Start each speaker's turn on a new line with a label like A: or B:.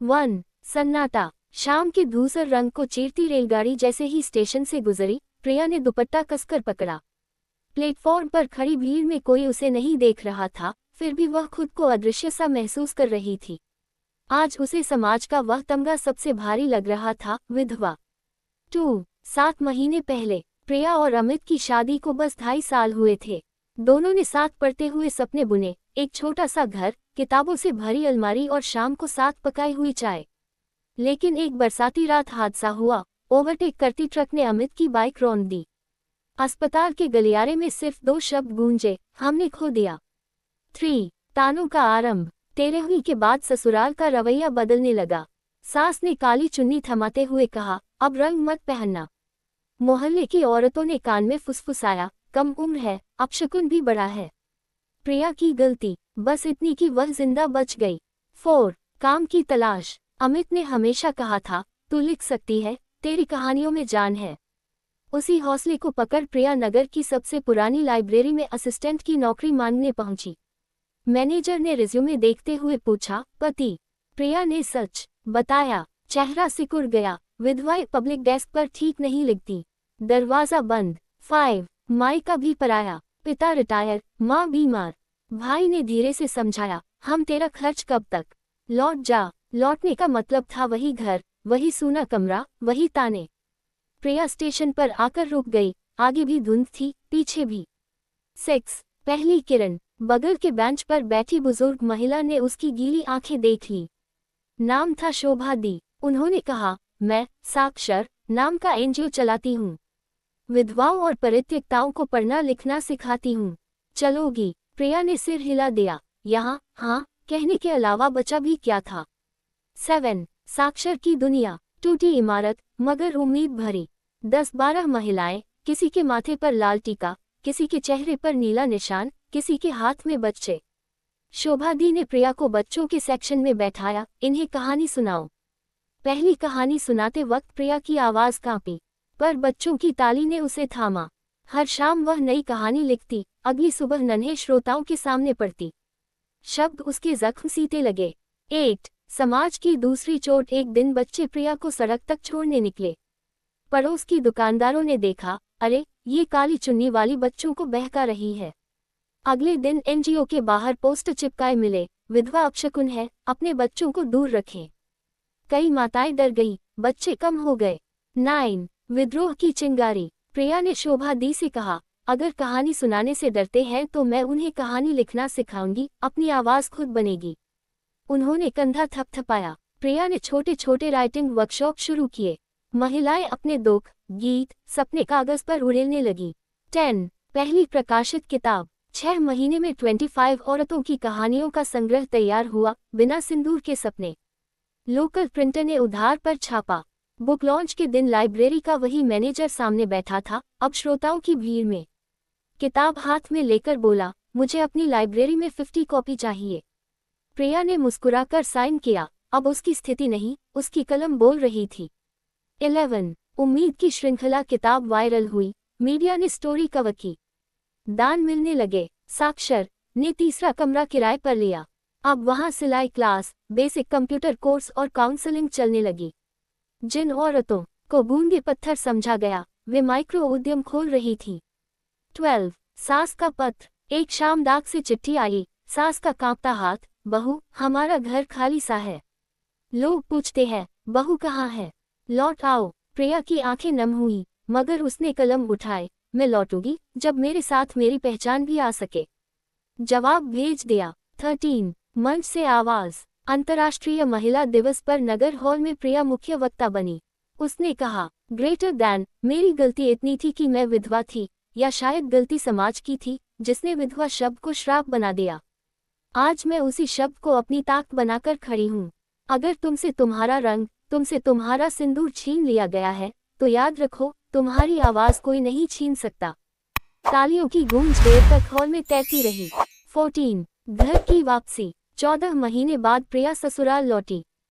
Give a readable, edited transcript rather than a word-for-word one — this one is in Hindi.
A: 1 सन्नाटा। शाम के धूसर रंग को चीरती रेलगाड़ी जैसे ही स्टेशन से गुजरी, प्रिया ने दुपट्टा कसकर पकड़ा। प्लेटफॉर्म पर खड़ी भीड़ में कोई उसे नहीं देख रहा था, फिर भी वह खुद को अदृश्य सा महसूस कर रही थी। आज उसे समाज का वह तमगा सबसे भारी लग रहा था। विधवा। 2 7 महीने पहले प्रिया और अमित की शादी को बस 2.5 साल हुए थे। दोनों ने साथ पढ़ते हुए सपने बुने, एक छोटा सा घर, किताबों से भरी अलमारी और शाम को साथ पकाई हुई चाय। लेकिन एक बरसाती रात हादसा हुआ। ओवरटेक करती ट्रक ने अमित की बाइक रौंद दी। अस्पताल के गलियारे में सिर्फ 2 शब्द गूंजे, हमने खो दिया। 3 तानों का आरंभ। 13वीं के बाद ससुराल का रवैया बदलने लगा। सास ने काली चुन्नी थमाते हुए कहा, अब रंग मत पहनना। मोहल्ले की औरतों ने कान में फुसफुसाया, कम उम्र है, अपशकुन भी बड़ा है। प्रिया की गलती बस इतनी कि वह जिंदा बच गई। 4 काम की तलाश। अमित ने हमेशा कहा था, तू लिख सकती है, तेरी कहानियों में जान है। उसी हौसले को पकड़ प्रिया नगर की सबसे पुरानी लाइब्रेरी में असिस्टेंट की नौकरी मांगने पहुंची। मैनेजर ने रिज्यूमे देखते हुए पूछा, पति? प्रिया ने सच बताया। चेहरा सिकुड़ गया। विधवाएं पब्लिक डेस्क पर ठीक नहीं लिखती। दरवाजा बंद। 5 माई का भी पराया। पिता रिटायर, माँ बीमार। भाई ने धीरे से समझाया, हम तेरा खर्च कब तक? लौट जा। लौटने का मतलब था वही घर, वही सूना कमरा, वही ताने। प्रिया स्टेशन पर आकर रुक गई। आगे भी धुंध थी, पीछे भी। 6 पहली किरण। बगल के बेंच पर बैठी बुजुर्ग महिला ने उसकी गीली आंखें देख ली। नाम था शोभा दी। उन्होंने कहा, मैं साक्षर नाम का एनजीओ चलाती हूँ। विधवाओं और परित्यक्ताओं को पढ़ना लिखना सिखाती हूँ। चलोगी? प्रिया ने सिर हिला दिया। यहाँ हाँ कहने के अलावा बचा भी क्या था। 7 साक्षर की दुनिया। टूटी इमारत मगर उम्मीद भरी। 10-12 महिलाएं, किसी के माथे पर लाल टीका, किसी के चेहरे पर नीला निशान, किसी के हाथ में बच्चे। शोभा दी ने प्रिया को बच्चों के सेक्शन में बैठाया, इन्हें कहानी सुनाओ। पहली कहानी सुनाते वक्त प्रिया की आवाज कांपी, पर बच्चों की ताली ने उसे थामा। हर शाम वह नई कहानी लिखती, अगली सुबह नन्हे श्रोताओं के सामने पढ़ती। शब्द उसके जख्म सीते लगे। 8 समाज की दूसरी चोट। एक दिन बच्चे प्रिया को सड़क तक छोड़ने निकले। पड़ोस की दुकानदारों ने देखा, अरे ये काली चुन्नी वाली बच्चों को बहका रही है। अगले दिन एनजीओ के बाहर पोस्टर चिपकाए मिले, विधवा अपशकुन है, अपने बच्चों को दूर रखें। कई माताएं डर गई, बच्चे कम हो गए। 9 विद्रोह की चिंगारी। प्रिया ने शोभा दी से कहा, अगर कहानी सुनाने से डरते हैं तो मैं उन्हें कहानी लिखना सिखाऊंगी, अपनी आवाज खुद बनेगी। उन्होंने कंधा थपथपाया। प्रिया ने छोटे छोटे राइटिंग वर्कशॉप शुरू किए। महिलाएं अपने दुख, गीत, सपने कागज पर उड़ेलने लगी। 10 पहली प्रकाशित किताब। 6 महीने में 25 औरतों की कहानियों का संग्रह तैयार हुआ। बिना सिंदूर के सपने। लोकल प्रिंटर ने उधार पर छापा। बुक लॉन्च के दिन लाइब्रेरी का वही मैनेजर सामने बैठा था, अब श्रोताओं की भीड़ में। किताब हाथ में लेकर बोला, मुझे अपनी लाइब्रेरी में 50 कॉपी चाहिए। प्रिया ने मुस्कुराकर साइन किया। अब उसकी स्थिति नहीं, उसकी कलम बोल रही थी। 11 उम्मीद की श्रृंखला। किताब वायरल हुई, मीडिया ने स्टोरी कवर की, दान मिलने लगे। साक्षर ने तीसरा कमरा किराए पर लिया। अब वहां सिलाई क्लास, बेसिक कंप्यूटर कोर्स और काउंसलिंग चलने लगी। जिन औरतों को बूंदे पत्थर समझा गया, वे माइक्रो उद्यम खोल रही थी। 12 सास का पत्र। एक शाम डाक से चिट्ठी आई। सास का कांपता हाथ, बहू हमारा घर खाली सा है। लोग पूछते हैं, बहू कहाँ है? लौट आओ। प्रिया की आंखें नम हुई, मगर उसने कलम उठाए, मैं लौटूंगी जब मेरे साथ मेरी पहचान भी आ सके। जवाब भेज दिया। 13 मंच से आवाज। अंतर्राष्ट्रीय महिला दिवस पर नगर हॉल में प्रिया मुख्य वक्ता बनी। उसने कहा, ग्रेटर दैन, मेरी गलती इतनी थी कि मैं विधवा थी, या शायद गलती समाज की थी जिसने विधवा शब्द को श्राप बना दिया। आज मैं उसी शब्द को अपनी ताकत बनाकर खड़ी हूँ। अगर तुमसे तुम्हारा रंग, तुमसे तुम्हारा सिंदूर छीन लिया गया है, तो याद रखो, तुम्हारी आवाज कोई नहीं छीन सकता। तालियों की गूंज देर तक हॉल में तैरती रही। 14 घर की वापसी। 14 महीने बाद प्रिया ससुराल लौटी।